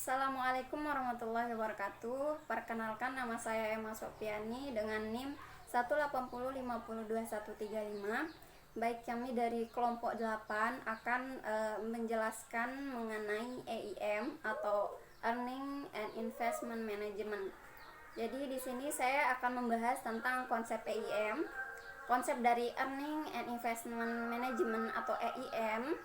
Assalamualaikum warahmatullahi wabarakatuh. Perkenalkan, nama saya Emma Sofiani dengan NIM 180502135. Baik, kami dari kelompok 8 akan menjelaskan mengenai EIM atau Earning and Investment Management. Jadi di sini saya akan membahas tentang konsep EIM. Konsep dari Earning and Investment Management atau EIM.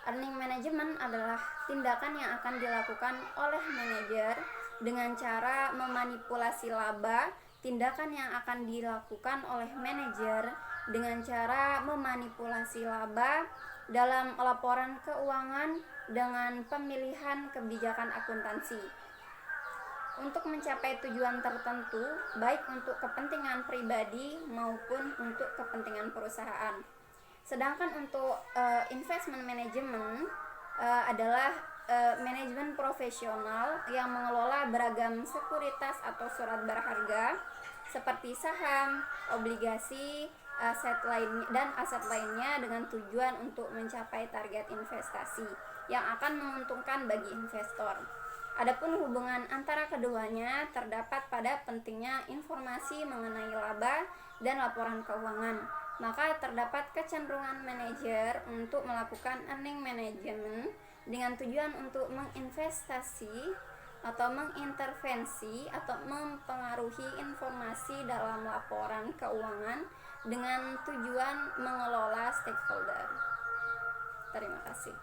Earning management adalah tindakan yang akan dilakukan oleh manajer dengan cara memanipulasi laba. Tindakan yang akan dilakukan oleh manajer dengan cara memanipulasi laba dalam laporan keuangan dengan pemilihan kebijakan akuntansi untuk mencapai tujuan tertentu, baik untuk kepentingan pribadi maupun untuk kepentingan perusahaan. Sedangkan untuk investment management adalah manajemen profesional yang mengelola beragam sekuritas atau surat berharga seperti saham, obligasi, aset lainnya dengan tujuan untuk mencapai target investasi yang akan menguntungkan bagi investor. Adapun hubungan antara keduanya terdapat pada pentingnya informasi mengenai laba dan laporan keuangan. Maka terdapat kecenderungan manajer untuk melakukan earning management dengan tujuan untuk menginvestasi atau mengintervensi atau mempengaruhi informasi dalam laporan keuangan dengan tujuan mengelola stakeholder. Terima kasih.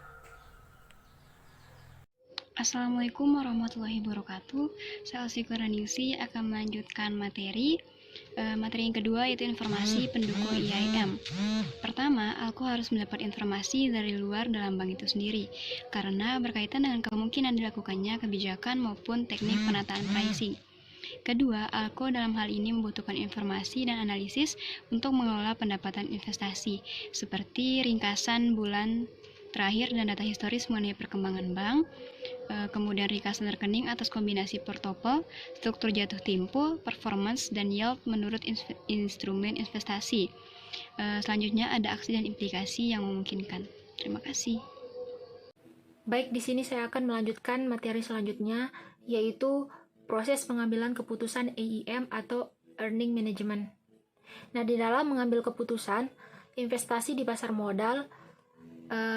Assalamualaikum warahmatullahi wabarakatuh. Saya Elsie Kurniawati akan melanjutkan materi yang kedua, yaitu informasi pendukung EIM. Pertama, aku harus mendapat informasi dari luar dalam bank itu sendiri, karena berkaitan dengan kemungkinan dilakukannya kebijakan maupun teknik penataan pricing. Kedua, ALKO dalam hal ini membutuhkan informasi dan analisis untuk mengelola pendapatan investasi, seperti ringkasan bulan terakhir dan data historis mengenai perkembangan bank, kemudian ringkasan rekening atas kombinasi portfolio, struktur jatuh tempo, performance, dan yield menurut instrumen investasi. Selanjutnya ada aksi dan implikasi yang memungkinkan. Terima kasih. Baik, di sini saya akan melanjutkan materi selanjutnya, yaitu proses pengambilan keputusan EIM atau Earning Management. Nah, di dalam mengambil keputusan investasi di pasar modal,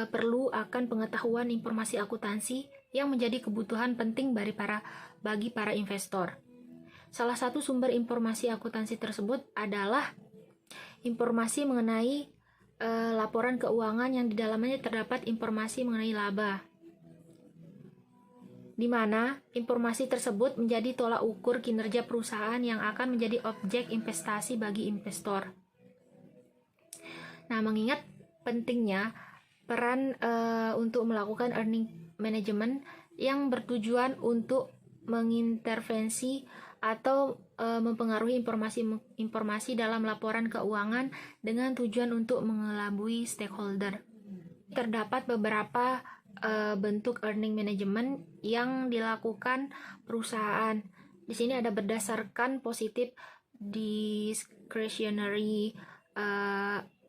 perlu akan pengetahuan informasi akuntansi yang menjadi kebutuhan penting bagi para investor. Salah satu sumber informasi akuntansi tersebut adalah informasi mengenai laporan keuangan yang di dalamnya terdapat informasi mengenai laba, di mana informasi tersebut menjadi tolak ukur kinerja perusahaan yang akan menjadi objek investasi bagi investor. Nah, mengingat pentingnya peran untuk melakukan earning management yang bertujuan untuk mengintervensi atau mempengaruhi informasi dalam laporan keuangan dengan tujuan untuk mengelabui stakeholder. Terdapat beberapa bentuk earning management yang dilakukan perusahaan. Di sini ada berdasarkan positif, discretionary,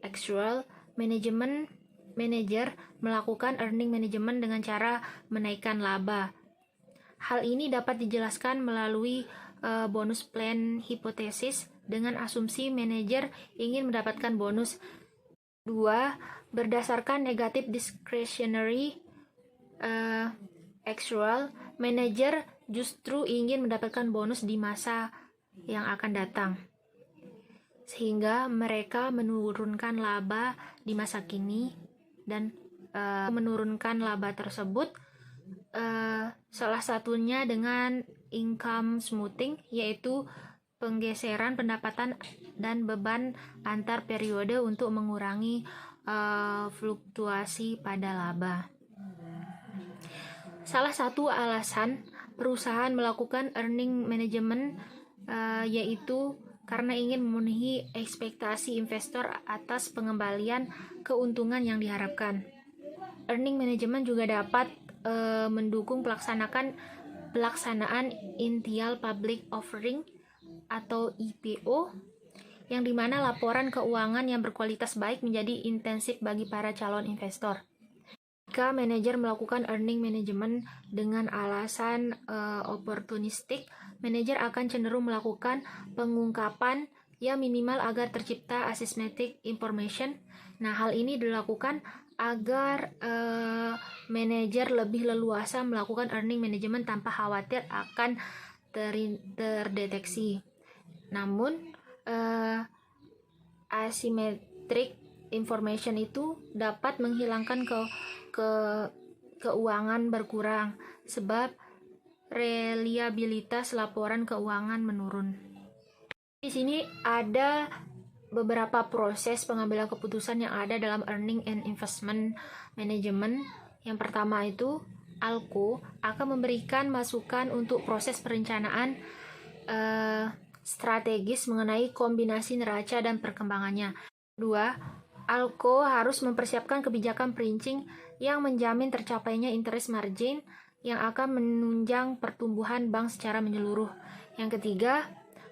actual management. Manajer melakukan earning management dengan cara menaikkan laba. Hal ini dapat dijelaskan melalui bonus plan hipotesis dengan asumsi manajer ingin mendapatkan bonus. 2. Berdasarkan negatif discretionary actual, manajer justru ingin mendapatkan bonus di masa yang akan datang, sehingga mereka menurunkan laba di masa kini. Dan menurunkan laba tersebut salah satunya dengan income smoothing, yaitu penggeseran pendapatan dan beban antar periode untuk mengurangi fluktuasi pada laba. Salah satu alasan perusahaan melakukan earning management yaitu karena ingin memenuhi ekspektasi investor atas pengembalian keuntungan yang diharapkan. Earning management juga dapat mendukung pelaksanaan initial public offering atau IPO, yang dimana laporan keuangan yang berkualitas baik menjadi intensif bagi para calon investor. jika manajer melakukan earning management dengan alasan opportunistik, manajer akan cenderung melakukan pengungkapan yang minimal agar tercipta asymmetric information. Nah, hal ini dilakukan agar manajer lebih leluasa melakukan earning management tanpa khawatir akan terdeteksi. Namun, asymmetric information itu dapat menghilangkan keuangan berkurang sebab reliabilitas laporan keuangan menurun. Di sini ada beberapa proses pengambilan keputusan yang ada dalam earning and investment management. Yang pertama itu, ALCO akan memberikan masukan untuk proses perencanaan strategis mengenai kombinasi neraca dan perkembangannya. Kedua, ALCO harus mempersiapkan kebijakan pricing yang menjamin tercapainya interest margin yang akan menunjang pertumbuhan bank secara menyeluruh. Yang ketiga,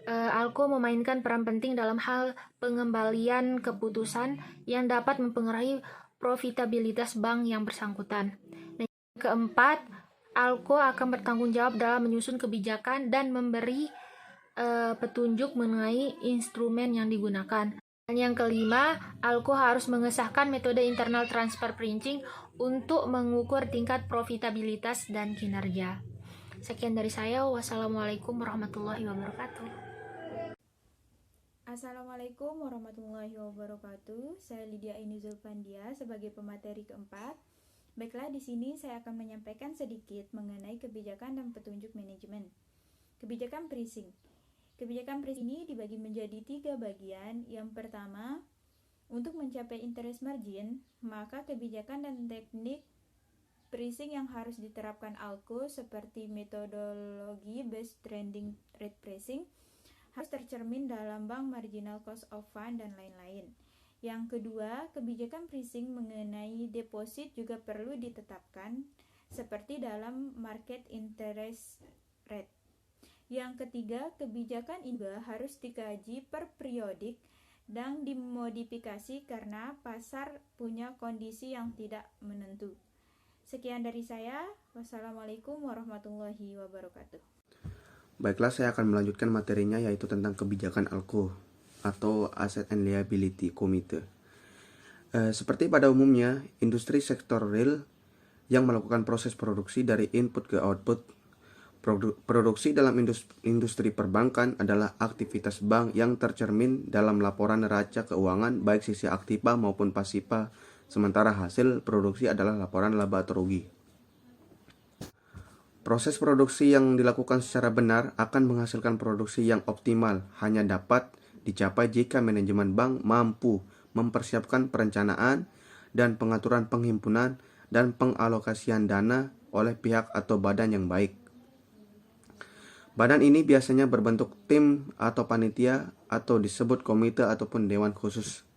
ALCO memainkan peran penting dalam hal pengembalian keputusan yang dapat mempengaruhi profitabilitas bank yang bersangkutan. Dan yang keempat, ALCO akan bertanggung jawab dalam menyusun kebijakan dan memberi petunjuk mengenai instrumen yang digunakan. Dan yang kelima, ALCO harus mengesahkan metode internal transfer pricing untuk mengukur tingkat profitabilitas dan kinerja. Sekian dari saya. Wassalamualaikum warahmatullahi wabarakatuh. Assalamualaikum warahmatullahi wabarakatuh. Saya Lydia Aini Zulfandia sebagai pemateri keempat. Baiklah, di sini saya akan menyampaikan sedikit mengenai kebijakan dan petunjuk manajemen. Kebijakan pricing. Kebijakan pricing ini dibagi menjadi 3 bagian. Yang pertama, untuk mencapai interest margin, maka kebijakan dan teknik pricing yang harus diterapkan ALCO seperti metodologi based trending rate pricing harus tercermin dalam bank marginal cost of fund dan lain-lain. Yang kedua, kebijakan pricing mengenai deposit juga perlu ditetapkan seperti dalam market interest rate. Yang ketiga, kebijakan ini juga harus dikaji per periodik dan dimodifikasi karena pasar punya kondisi yang tidak menentu. Sekian dari saya. Wassalamualaikum warahmatullahi wabarakatuh. Baiklah, saya akan melanjutkan materinya, yaitu tentang kebijakan ALCO atau Asset and Liability Committee. Seperti pada umumnya, industri sektor real yang melakukan proses produksi dari input ke output. Produksi dalam industri perbankan adalah aktivitas bank yang tercermin dalam laporan neraca keuangan baik sisi aktiva maupun pasiva, sementara hasil produksi adalah laporan laba atau rugi. Proses produksi yang dilakukan secara benar akan menghasilkan produksi yang optimal hanya dapat dicapai jika manajemen bank mampu mempersiapkan perencanaan dan pengaturan penghimpunan dan pengalokasian dana oleh pihak atau badan yang baik. Badan ini biasanya berbentuk tim atau panitia atau disebut komite ataupun dewan khusus.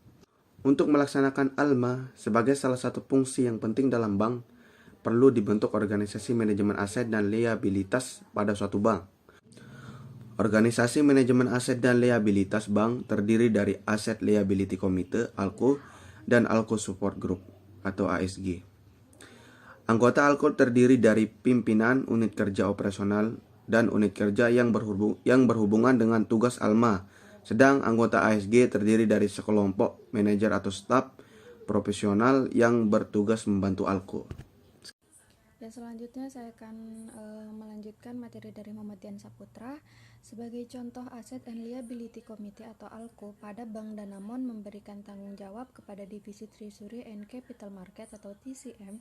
Untuk melaksanakan ALMA sebagai salah satu fungsi yang penting dalam bank, perlu dibentuk organisasi manajemen aset dan liabilitas pada suatu bank. Organisasi manajemen aset dan liabilitas bank terdiri dari Asset Liability Committee (ALCO) dan ALCO Support Group atau ASG. Anggota ALCO terdiri dari pimpinan unit kerja operasional dan unit kerja yang berhubungan dengan tugas ALMA, sedang anggota ASG terdiri dari sekelompok manajer atau staf profesional yang bertugas membantu ALCO. Dan selanjutnya saya akan melanjutkan materi dari Muhammad Saputra. Sebagai contoh, Asset and Liability Committee atau ALCO pada Bank Danamon memberikan tanggung jawab kepada Divisi Treasury and Capital Market atau TCM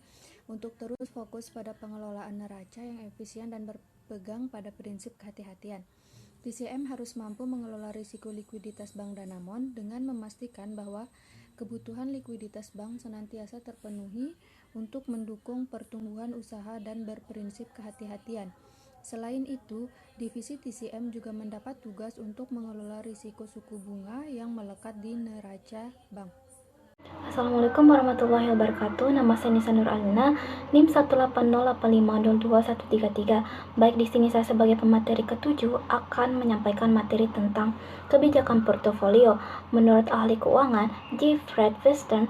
untuk terus fokus pada pengelolaan neraca yang efisien dan berpegang pada prinsip kehati-hatian. TCM harus mampu mengelola risiko likuiditas Bank Danamon dengan memastikan bahwa kebutuhan likuiditas bank senantiasa terpenuhi untuk mendukung pertumbuhan usaha dan berprinsip kehati-hatian. Selain itu, divisi TCM juga mendapat tugas untuk mengelola risiko suku bunga yang melekat di neraca bank. Assalamualaikum warahmatullahi wabarakatuh. Nama saya Nisa Nur Alina, NIM 18085222133. Baik, di sini saya sebagai pemateri ke-7 akan menyampaikan materi tentang kebijakan portofolio. Menurut ahli keuangan G. Fred Weston,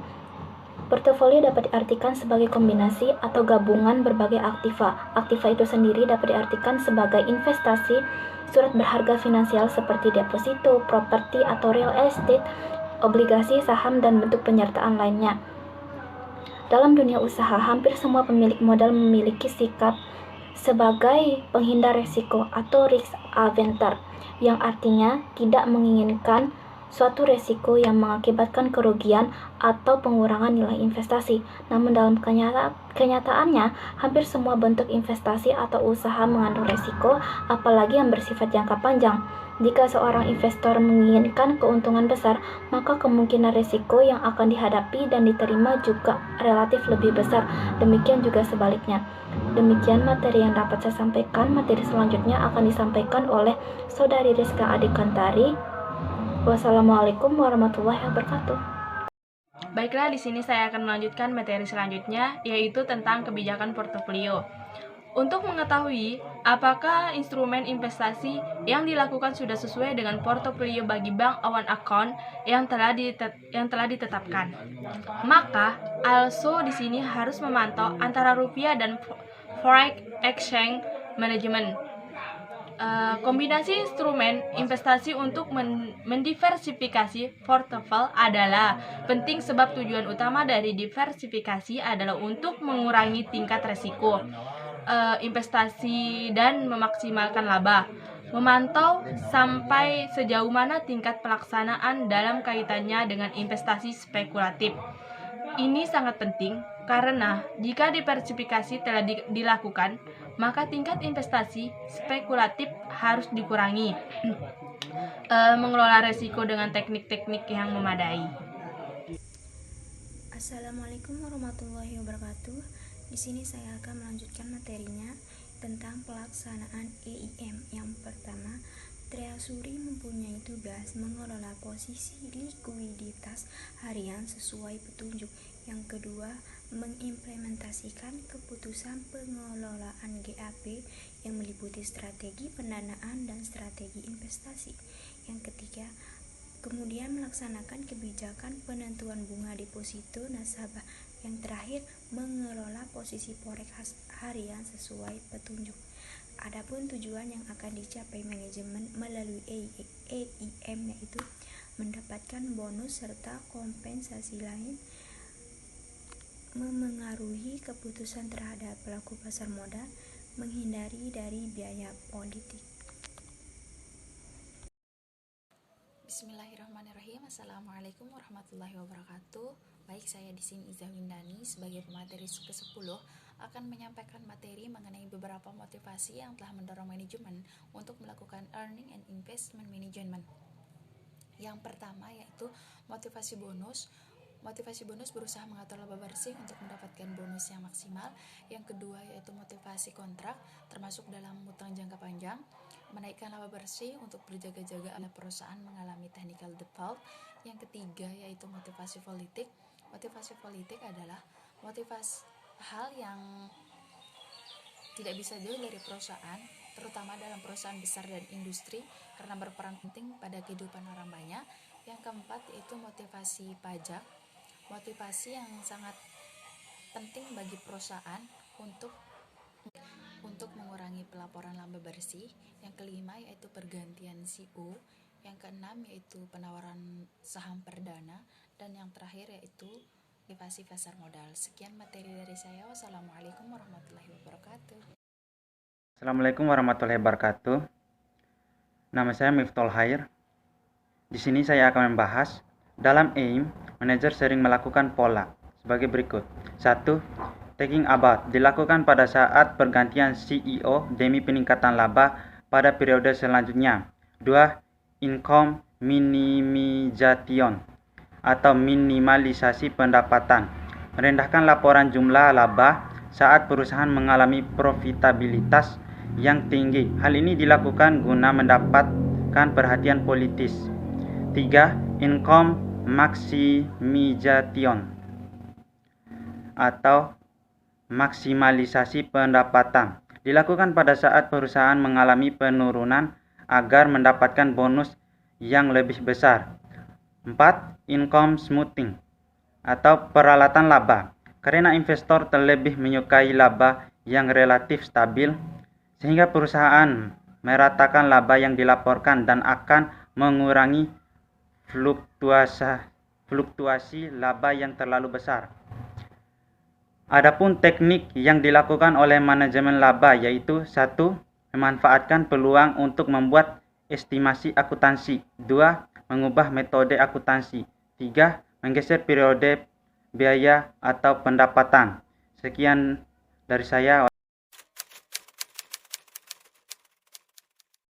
Portofolio dapat diartikan sebagai kombinasi atau gabungan berbagai aktiva. Aktiva itu sendiri dapat diartikan sebagai investasi, surat berharga finansial seperti deposito, properti atau real estate, obligasi, saham, dan bentuk penyertaan lainnya. Dalam dunia usaha, hampir semua pemilik modal memiliki sikap sebagai penghindar resiko atau risk averter, yang artinya tidak menginginkan suatu resiko yang mengakibatkan kerugian atau pengurangan nilai investasi. Namun dalam kenyataannya, hampir semua bentuk investasi atau usaha mengandung resiko, apalagi yang bersifat jangka panjang. Jika seorang investor menginginkan keuntungan besar, maka kemungkinan resiko yang akan dihadapi dan diterima juga relatif lebih besar. Demikian juga sebaliknya. Demikian materi yang dapat saya sampaikan. Materi selanjutnya akan disampaikan oleh Saudari Rizka Adikantari. Wassalamualaikum warahmatullahi wabarakatuh. Baiklah, di sini saya akan melanjutkan materi selanjutnya, yaitu tentang kebijakan portofolio. Untuk mengetahui apakah instrumen investasi yang dilakukan sudah sesuai dengan portofolio bagi bank awan account yang telah ditetapkan, maka ALSO di sini harus memantau antara rupiah dan forex exchange management. Kombinasi instrumen investasi untuk mendiversifikasi portofolio adalah penting sebab tujuan utama dari diversifikasi adalah untuk mengurangi tingkat resiko investasi dan memaksimalkan laba. Memantau sampai sejauh mana tingkat pelaksanaan dalam kaitannya dengan investasi spekulatif. Ini sangat penting karena jika diversifikasi telah dilakukan, maka tingkat investasi spekulatif harus dikurangi. Mengelola resiko dengan teknik-teknik yang memadai. Assalamualaikum warahmatullahi wabarakatuh. Di sini saya akan melanjutkan materinya tentang pelaksanaan EIM. Yang pertama, Treasury mempunyai tugas mengelola posisi likuiditas harian sesuai petunjuk. Yang kedua, mengimplementasikan keputusan pengelolaan GAP yang meliputi strategi pendanaan dan strategi investasi. Yang ketiga, kemudian melaksanakan kebijakan penentuan bunga deposito nasabah. Yang terakhir, mengelola posisi forex harian sesuai petunjuk. Adapun tujuan yang akan dicapai manajemen melalui EIM yaitu mendapatkan bonus serta kompensasi lain, memengaruhi keputusan terhadap pelaku pasar modal, menghindari dari biaya politik. Bismillahirrahmanirrahim. Assalamualaikum warahmatullahi wabarakatuh. Baik, saya di sini Iza Windani sebagai pemateri ke-10 akan menyampaikan materi mengenai beberapa motivasi yang telah mendorong manajemen untuk melakukan earning and investment management. Yang pertama yaitu motivasi bonus. Motivasi bonus berusaha mengatur laba bersih untuk mendapatkan bonus yang maksimal. Yang kedua yaitu motivasi kontrak, termasuk dalam utang jangka panjang, menaikkan laba bersih untuk berjaga-jaga apabila perusahaan mengalami technical default. Yang ketiga yaitu motivasi politik. Motivasi politik adalah motivasi hal yang tidak bisa jauh dari perusahaan, terutama dalam perusahaan besar dan industri, karena berperan penting pada kehidupan orang banyak. Yang keempat yaitu motivasi pajak, motivasi yang sangat penting bagi perusahaan untuk mengurangi pelaporan laba bersih. Yang kelima yaitu pergantian CEO. Yang keenam yaitu penawaran saham perdana, dan yang terakhir yaitu motivasi pasar modal. Sekian materi dari saya. Wassalamualaikum warahmatullahi wabarakatuh. Assalamualaikum warahmatullahi wabarakatuh. Nama saya Miftol Hair. Di sini saya akan membahas dalam EIM, manajer sering melakukan pola sebagai berikut. 1. Taking about dilakukan pada saat pergantian CEO demi peningkatan laba pada periode selanjutnya. 2. Income minimization atau minimalisasi pendapatan, merendahkan laporan jumlah laba saat perusahaan mengalami profitabilitas yang tinggi. Hal ini dilakukan guna mendapatkan perhatian politis. 3. Income maximization atau maksimalisasi pendapatan, dilakukan pada saat perusahaan mengalami penurunan agar mendapatkan bonus yang lebih besar. 4. Income smoothing atau peralatan laba, karena investor terlebih menyukai laba yang relatif stabil, sehingga perusahaan meratakan laba yang dilaporkan dan akan mengurangi fluktuasi laba yang terlalu besar. Adapun teknik yang dilakukan oleh manajemen laba yaitu 1. Memanfaatkan peluang untuk membuat estimasi akuntansi. 2. Mengubah metode akuntansi. 3. Menggeser periode biaya atau pendapatan. Sekian dari saya.